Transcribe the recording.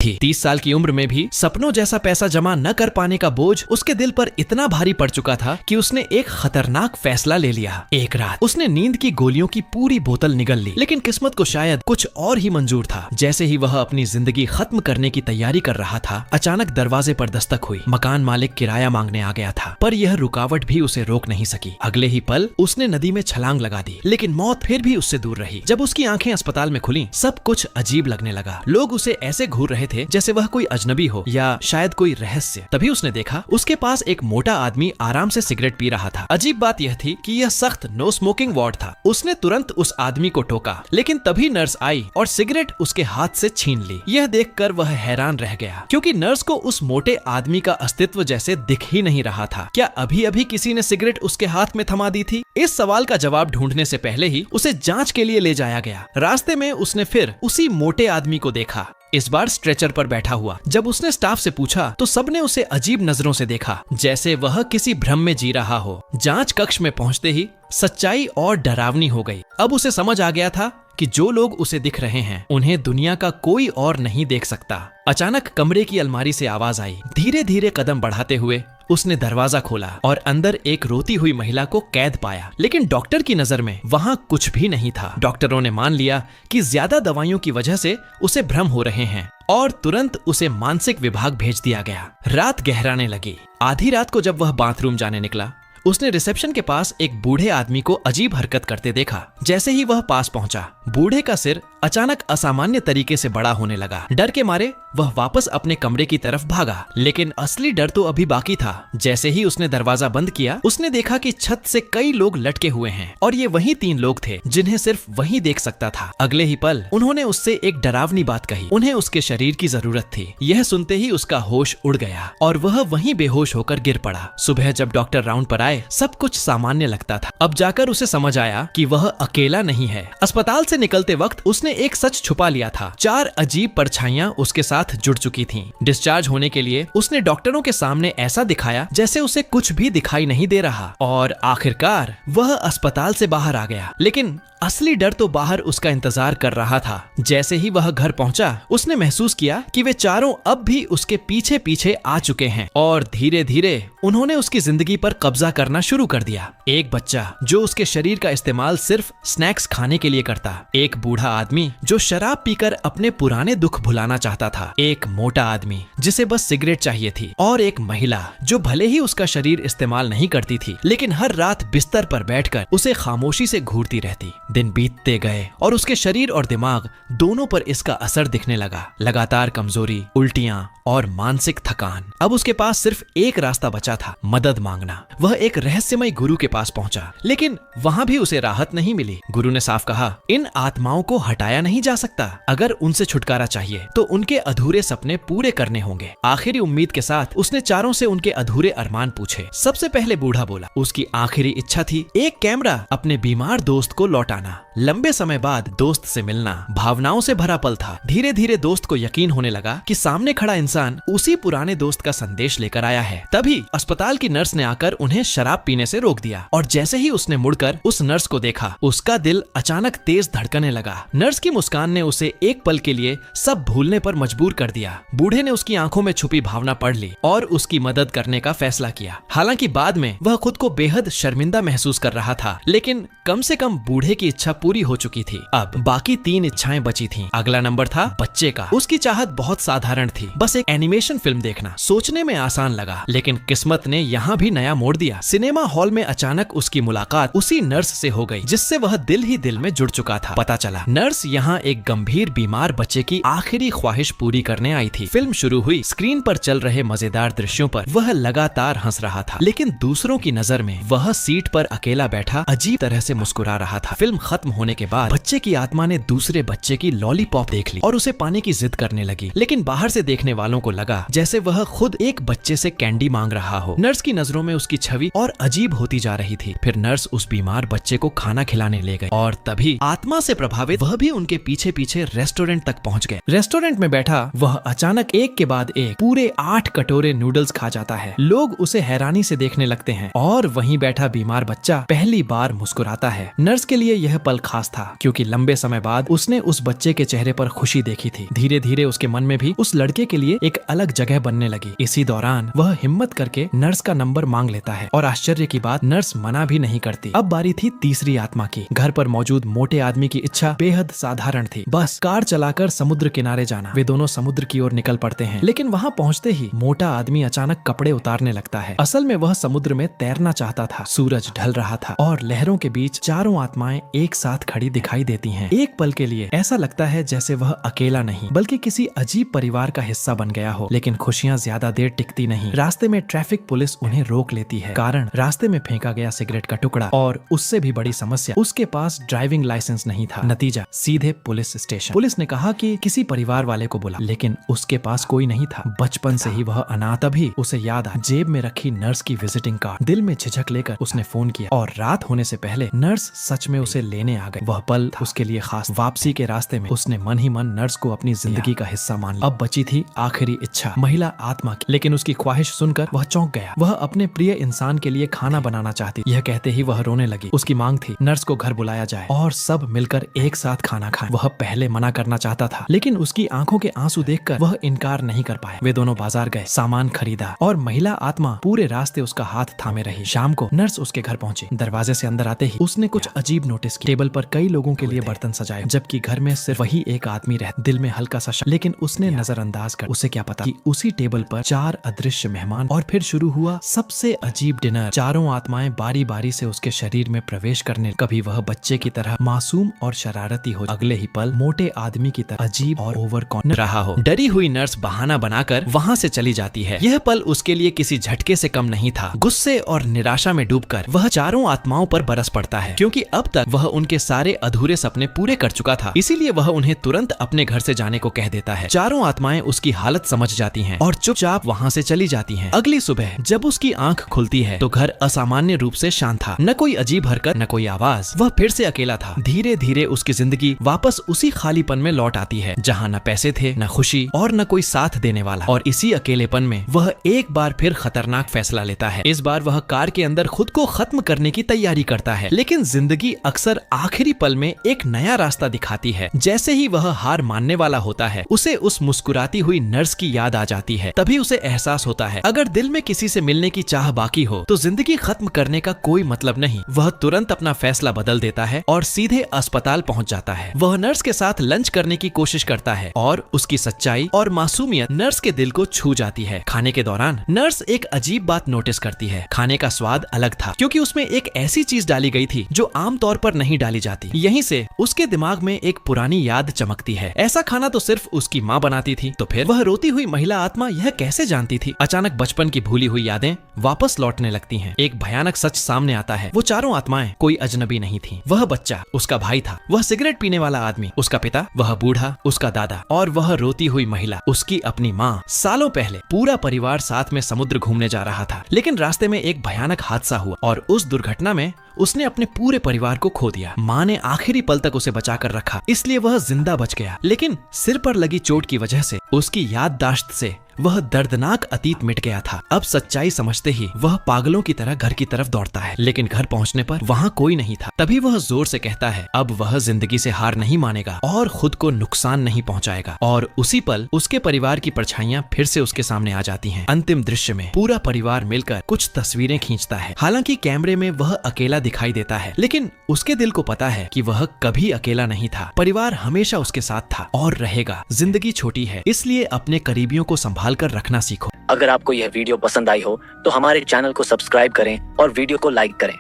थी। 30 साल की उम्र में भी सपनों जैसा पैसा जमा न कर पाने का बोझ उसके दिल पर इतना भारी पड़ चुका था कि उसने एक खतरनाक फैसला ले लिया। एक रात उसने नींद की गोलियों की पूरी बोतल निगल ली, लेकिन किस्मत को शायद कुछ और ही मंजूर था। जैसे ही वह अपनी जिंदगी खत्म करने की तैयारी कर रहा था, अचानक दरवाजे पर दस्तक हुई। मकान मालिक किराया मांगने आ गया था, पर यह रुकावट भी उसे रोक नहीं सकी। अगले ही पल उसने नदी में छलांग लगा दी, लेकिन मौत फिर भी उससे दूर रही। जब उसकी आंखें अस्पताल में खुली, सब कुछ अजीब लगने लगा। लोग उसे ऐसे घूर रहे थे जैसे वह कोई अजनबी हो या शायद कोई रहस्य। तभी उसने देखा उसके पास एक मोटा आदमी आराम से सिगरेट पी रहा था। अजीब बात यह थी कि यह सख्त नो स्मोकिंग वार्ड था। उसने तुरंत उस आदमी को टोका, लेकिन तभी नर्स आई और सिगरेट उसके हाथ से छीन ली। यह देखकर वह हैरान रह गया, क्योंकि नर्स को उस मोटे आदमी का अस्तित्व जैसे दिख ही नहीं रहा था। क्या अभी अभी किसी ने सिगरेट उसके हाथ में थमा दी थी? इस सवाल का जवाब ढूंढने से पहले ही उसे जांच के लिए ले जाया गया। रास्ते में उसने फिर उसी मोटे आदमी को देखा, इस बार स्ट्रेचर पर बैठा हुआ। जब उसने स्टाफ से पूछा तो सबने उसे अजीब नजरों से देखा, जैसे वह किसी भ्रम में जी रहा हो। जांच कक्ष में पहुंचते ही सच्चाई और डरावनी हो गई। अब उसे समझ आ गया था कि जो लोग उसे दिख रहे हैं, उन्हें दुनिया का कोई और नहीं देख सकता। अचानक कमरे की अलमारी से आवाज आई। धीरे धीरे कदम बढ़ाते हुए उसने दरवाजा खोला और अंदर एक रोती हुई महिला को कैद पाया। लेकिन डॉक्टर की नजर में वहां कुछ भी नहीं था। डॉक्टरों ने मान लिया कि ज्यादा दवाइयों की वजह से उसे भ्रम हो रहे हैं और तुरंत उसे मानसिक विभाग भेज दिया गया। रात गहराने लगी। आधी रात को जब वह बाथरूम जाने निकला, उसने रिसेप्शन के पास एक बूढ़े आदमी को अजीब हरकत करते देखा। जैसे ही वह पास पहुंचा, बूढ़े का सिर अचानक असामान्य तरीके से बड़ा होने लगा। डर के मारे वह वापस अपने कमरे की तरफ भागा, लेकिन असली डर तो अभी बाकी था। जैसे ही उसने दरवाजा बंद किया, उसने देखा कि छत से कई लोग लटके हुए हैं और ये वही 3 लोग थे जिन्हें सिर्फ वही देख सकता था। अगले ही पल उन्होंने उससे एक डरावनी बात कही। उन्हें उसके शरीर की जरूरत थी। यह सुनते ही उसका होश उड़ गया और वह वहीं बेहोश होकर गिर पड़ा। सुबह जब डॉक्टर राउंड पर आए, सब कुछ सामान्य लगता था। अब जाकर उसे समझ आया कि वह अकेला नहीं है। अस्पताल से निकलते वक्त उसने एक सच छुपा लिया था। 4 अजीब परछाइयां उसके साथ जुड़ चुकी थीं। डिस्चार्ज होने के लिए उसने डॉक्टरों के सामने ऐसा दिखाया जैसे उसे कुछ भी दिखाई नहीं दे रहा और आखिरकार वह अस्पताल से बाहर आ गया। लेकिन असली डर तो बाहर उसका इंतजार कर रहा था। जैसे ही वह घर पहुंचा, उसने महसूस किया कि वे चारों अब भी उसके पीछे पीछे आ चुके हैं और धीरे धीरे उन्होंने उसकी जिंदगी पर कब्जा करना शुरू कर दिया। एक बच्चा जो उसके शरीर का इस्तेमाल सिर्फ स्नैक्स खाने के लिए करता, एक बूढ़ा आदमी जो शराब पीकर अपने पुराने दुख भुलाना चाहता था, एक मोटा आदमी जिसे बस सिगरेट चाहिए थी और एक महिला जो भले ही उसका शरीर इस्तेमाल नहीं करती थी, लेकिन हर रात बिस्तर पर बैठकर उसे खामोशी से घूरती रहती। दिन बीतते गए और उसके शरीर और दिमाग दोनों पर इसका असर दिखने लगा। लगातार कमजोरी, उल्टियां और मानसिक थकान। अब उसके पास सिर्फ एक रास्ता बचा था, मदद मांगना। वह एक रहस्यमय गुरु के पास पहुंचा, लेकिन वहां भी उसे राहत नहीं मिली। गुरु ने साफ कहा, इन आत्माओं को हटाया नहीं जा सकता। अगर उनसे छुटकारा चाहिए तो उनके अधूरे सपने पूरे करने होंगे। आखिरी उम्मीद के साथ उसने चारों से उनके अधूरे अरमान पूछे। सबसे पहले बूढ़ा बोला, उसकी आखिरी इच्छा थी एक कैमरा अपने बीमार दोस्त को लौटाना। लंबे समय बाद दोस्त से मिलना भावनाओं से भरा पल था। धीरे धीरे दोस्त को यकीन होने लगा कि सामने खड़ा इंसान उसी पुराने दोस्त का संदेश लेकर आया है। तभी अस्पताल की नर्स ने आकर उन्हें शराब पीने से रोक दिया और जैसे ही उसने मुड़कर उस नर्स को देखा, उसका दिल अचानक तेज धड़कने लगा। नर्स की मुस्कान ने उसे एक पल के लिए सब भूलने पर मजबूर कर दिया। बूढ़े ने उसकी आंखों में छुपी भावना पढ़ ली और उसकी मदद करने का फैसला किया। हालांकि बाद में वह खुद को बेहद शर्मिंदा महसूस कर रहा था, लेकिन कम से कम बूढ़े की इच्छा पूरी हो चुकी थी। अब बाकी 3 इच्छाएं बची थीं। अगला नंबर था बच्चे का। उसकी चाहत बहुत साधारण थी, बस एक एनिमेशन फिल्म देखना। सोचने में आसान लगा, लेकिन किस्मत ने यहाँ भी नया मोड़ दिया। सिनेमा हॉल में अचानक उसकी मुलाकात उसी नर्स से हो गई जिससे वह दिल ही दिल में जुड़ चुका था। पता चला नर्स यहाँ एक गंभीर बीमार बच्चे की आखिरी ख्वाहिश पूरी करने आई थी। फिल्म शुरू हुई। स्क्रीन पर चल रहे मजेदार दृश्यों पर वह लगातार हंस रहा था, लेकिन दूसरों की नजर में वह सीट पर अकेला बैठा अजीब तरह से मुस्कुरा रहा था। फिल्म खत्म होने के बाद बच्चे की आत्मा ने दूसरे बच्चे की लॉलीपॉप देख ली और उसे पाने की जिद करने लगी, लेकिन बाहर से देखने वालों को लगा जैसे वह खुद एक बच्चे से कैंडी मांग रहा हो। नर्स की नजरों में उसकी छवि और अजीब होती जा रही थी। फिर नर्स उस बीमार बच्चे को खाना खिलाने ले गए और तभी आत्मा से प्रभावित वह भी उनके पीछे पीछे रेस्टोरेंट तक पहुंच गए। रेस्टोरेंट में बैठा वह अचानक एक के बाद एक पूरे 8 कटोरे नूडल्स खा जाता है। लोग उसे हैरानी से देखने लगते हैं और वहीं बैठा बीमार बच्चा पहली बार मुस्कुराता है। नर्स के लिए यह पल पल खास था क्योंकि लंबे समय बाद उसने उस बच्चे के चेहरे पर खुशी देखी थी। धीरे धीरे उसके मन में भी उस लड़के के लिए एक अलग जगह बनने लगी। इसी दौरान वह हिम्मत करके नर्स का नंबर मांग लेता है और आश्चर्य की बात, नर्स मना भी नहीं करती। अब बारी थी तीसरी आत्मा की। घर पर मौजूद मोटे आदमी की इच्छा बेहद साधारण थी, बस कार चलाकर समुद्र किनारे जाना। वे दोनों समुद्र की ओर निकल पड़ते हैं, लेकिन वहाँ पहुँचते ही मोटा आदमी अचानक कपड़े उतारने लगता है। असल में वह समुद्र में तैरना चाहता था। सूरज ढल रहा था और लहरों के बीच चारों आत्माएं एक साथ खड़ी दिखाई देती हैं। एक पल के लिए ऐसा लगता है जैसे वह अकेला नहीं बल्कि किसी अजीब परिवार का हिस्सा बन गया हो। लेकिन खुशियां ज्यादा देर टिकती नहीं। रास्ते में ट्रैफिक पुलिस उन्हें रोक लेती है। कारण रास्ते में फेंका गया सिगरेट का टुकड़ा और उससे भी बड़ी समस्या, उसके पास ड्राइविंग लाइसेंस नहीं था। नतीजा, सीधे पुलिस स्टेशन। पुलिस ने कहा कि किसी परिवार वाले को बुला, लेकिन उसके पास कोई नहीं था। बचपन से ही वह अनाथ। तभी उसे याद आया जेब में रखी नर्स की विजिटिंग कार्ड। दिल में झिझक लेकर उसने फोन किया और रात होने से पहले नर्स सच में उसे लेने आ गई। वह पल उसके लिए खास। वापसी के रास्ते में उसने मन ही मन नर्स को अपनी जिंदगी का हिस्सा मान लिया। अब बची थी आखिरी इच्छा, महिला आत्मा की। लेकिन उसकी ख्वाहिश सुनकर वह चौंक गया। वह अपने प्रिय इंसान के लिए खाना बनाना चाहती। यह कहते ही वह रोने लगी। उसकी मांग थी नर्स को घर बुलाया जाए और सब मिलकर एक साथ खाना खाएं। वह पहले मना करना चाहता था, लेकिन उसकी आंखों के आंसू देखकर वह इनकार नहीं कर पाए। वे दोनों बाजार गए, सामान खरीदा और महिला आत्मा पूरे रास्ते उसका हाथ थामे रही। शाम को नर्स उसके घर पहुंची। दरवाजे से अंदर आते ही उसने कुछ अजीब नोटिस किया। टेबल पर कई लोगों के लिए बर्तन सजाए, जबकि घर में सिर्फ वही एक आदमी रहता। दिल में हल्का सा शक, लेकिन उसने नजरअंदाज कर। उसे क्या पता कि उसी टेबल पर 4 अदृश्य मेहमान। और फिर शुरू हुआ सबसे अजीब डिनर। चारों आत्माएं बारी बारी से उसके शरीर में प्रवेश करने। कभी वह बच्चे की तरह मासूम और शरारती हो, अगले ही पल मोटे आदमी की तरह अजीब और ओवर कॉन्फिडेंट रहा हो। डरी हुई नर्स बहाना बनाकर वहाँ से चली जाती है। यह पल उसके लिए किसी झटके से कम नहीं था। गुस्से और निराशा में डूबकर वह चारों आत्माओं पर बरस पड़ता है, क्योंकि अब तक वह उनके सारे अधूरे सपने पूरे कर चुका था। इसीलिए वह उन्हें तुरंत अपने घर से जाने को कह देता है। चारों आत्माएं उसकी हालत समझ जाती हैं और चुपचाप वहाँ से चली जाती हैं। अगली सुबह जब उसकी आंख खुलती है तो घर असामान्य रूप से शांत था। न कोई अजीब हरकत, न कोई आवाज। वह फिर से अकेला था। धीरे धीरे उसकी जिंदगी वापस उसी खालीपन में लौट आती है, जहाँ न पैसे थे, न खुशी और न कोई साथ देने वाला। और इसी अकेलेपन में वह एक बार फिर खतरनाक फैसला लेता है। इस बार वह कार के अंदर खुद को खत्म करने की तैयारी करता है। लेकिन जिंदगी अक्सर आखिरी पल में एक नया रास्ता दिखाती है। जैसे ही वह हार मानने वाला होता है, उसे उस मुस्कुराती हुई नर्स की याद आ जाती है। तभी उसे एहसास होता है अगर दिल में किसी से मिलने की चाह बाकी हो तो जिंदगी खत्म करने का कोई मतलब नहीं। वह तुरंत अपना फैसला बदल देता है और सीधे अस्पताल पहुंच जाता है। वह नर्स के साथ लंच करने की कोशिश करता है और उसकी सच्चाई और मासूमियत नर्स के दिल को छू जाती है। खाने के दौरान नर्स एक अजीब बात नोटिस करती है। खाने का स्वाद अलग था, क्योंकि उसमें एक ऐसी चीज डाली गई थी जो आमतौर पर नहीं डाली जाती। यहीं से उसके दिमाग में एक पुरानी याद चमकती है। ऐसा खाना तो सिर्फ उसकी माँ बनाती थी। तो फिर वह रोती हुई महिला आत्मा यह कैसे जानती थी? अचानक बचपन की भूली हुई यादें वापस लौटने लगती हैं। एक भयानक सच सामने आता है। वो चारों आत्माएं कोई अजनबी नहीं थी। वह बच्चा उसका भाई था, वह सिगरेट पीने वाला आदमी उसका पिता, वह बूढ़ा उसका दादा, और वह रोती हुई महिला उसकी अपनी माँ। सालों पहले पूरा परिवार साथ में समुद्र घूमने जा रहा था, लेकिन रास्ते में एक भयानक हादसा हुआ और उस दुर्घटना में उसने अपने पूरे परिवार को खो दिया। माँ ने आखिरी पल तक उसे बचाकर रखा, इसलिए वह जिंदा बच गया। लेकिन सिर पर लगी चोट की वजह से उसकी याददाश्त से वह दर्दनाक अतीत मिट गया था। अब सच्चाई समझते ही वह पागलों की तरह घर की तरफ दौड़ता है, लेकिन घर पहुंचने पर वहां कोई नहीं था। तभी वह जोर से कहता है अब वह जिंदगी से हार नहीं मानेगा और खुद को नुकसान नहीं पहुंचाएगा। और उसी पल उसके परिवार की परछाइयां फिर से उसके सामने आ जाती हैं। अंतिम दृश्य में पूरा परिवार मिलकर कुछ तस्वीरें खींचता है। हालांकि कैमरे में वह अकेला दिखाई देता है, लेकिन उसके दिल को पता है कि वह कभी अकेला नहीं था। परिवार हमेशा उसके साथ था और रहेगा। जिंदगी छोटी है, इसलिए अपने करीबियों को संभाल कर रखना सीखो। अगर आपको यह वीडियो पसंद आई हो तो हमारे चैनल को सब्सक्राइब करें और वीडियो को लाइक करें।